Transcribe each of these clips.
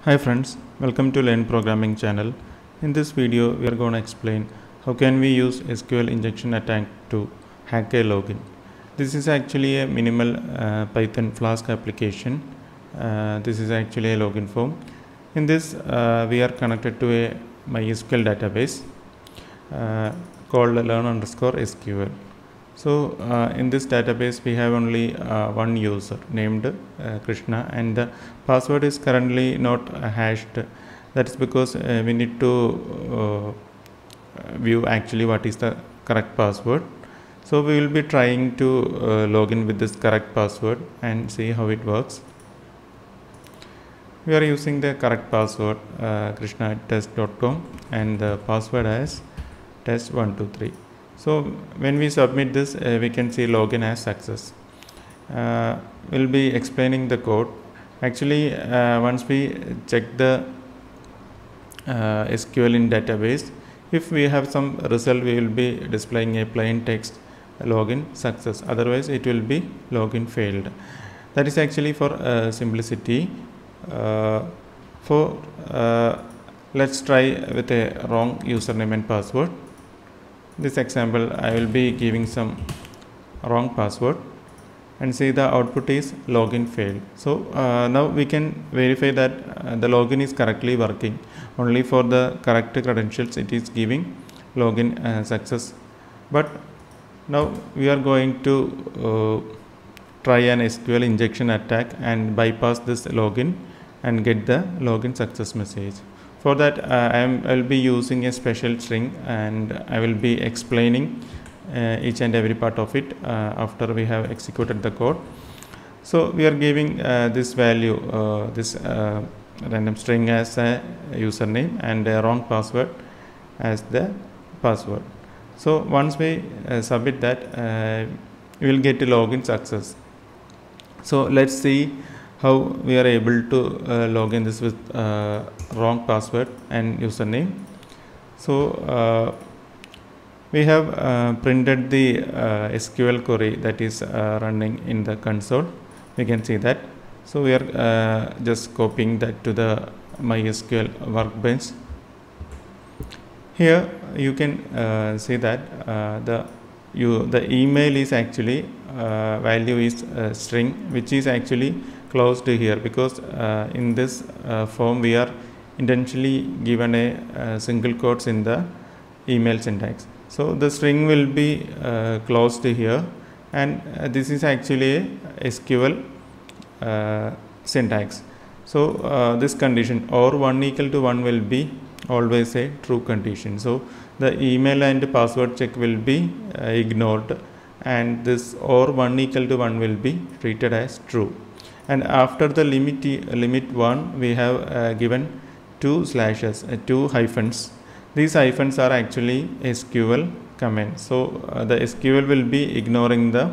Hi friends, welcome to Learn Programming channel. In this video we are going to explain how can we use SQL injection attack to hack a login. This is actually a minimal Python Flask application. This is actually a login form. In this we are connected to a MySQL database called learn_SQL. So in this database we have only one user named Krishna, and the password is currently not hashed. That is because we need to view actually what is the correct password. So we will be trying to log in with this correct password and see how it works. We are using the correct password krishna@test.com and the password as test123. So when we submit this, we can see login as success. We'll be explaining the code. Actually, once we check the SQL in database, if we have some result, we will be displaying a plain text login success. Otherwise, it will be login failed. That is actually for simplicity. Let's try with a wrong username and password. This example, I will be giving some wrong password and see the output is login failed. So now we can verify that the login is correctly working. Only for the correct credentials it is giving login success. But now we are going to try an SQL injection attack and bypass this login and get the login success message. For that I will be using a special string, and I will be explaining each and every part of it after we have executed the code. So we are giving this value, this random string as a username and a wrong password as the password. So once we submit that, we will get a login success. So let's see how we are able to log in this with wrong password and username. So we have printed the SQL query that is running in the console. We can see that. So we are just copying that to the MySQL workbench. Here you can see that the email is actually value is string, which is actually closed here because in this form we are intentionally given a single quotes in the email syntax. So the string will be closed here, and this is actually a SQL syntax. So this condition or 1 equal to 1 will be always a true condition. So the email and password check will be ignored, and this or 1 equal to 1 will be treated as true. And after the limit 1 we have given two slashes, two hyphens. These hyphens are actually SQL comments. So the SQL will be ignoring the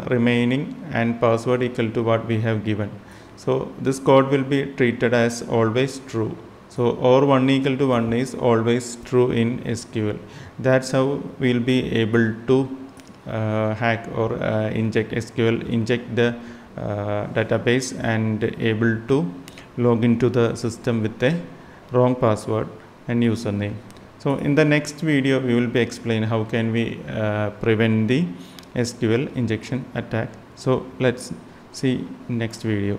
remaining and password equal to what we have given. So this code will be treated as always true. So or 1 equal to 1 is always true in SQL. That's how we'll be able to hack or inject the database and able to log into the system with a wrong password and username. So in the next video we will be explaining how can we prevent the SQL injection attack. So let's see next video.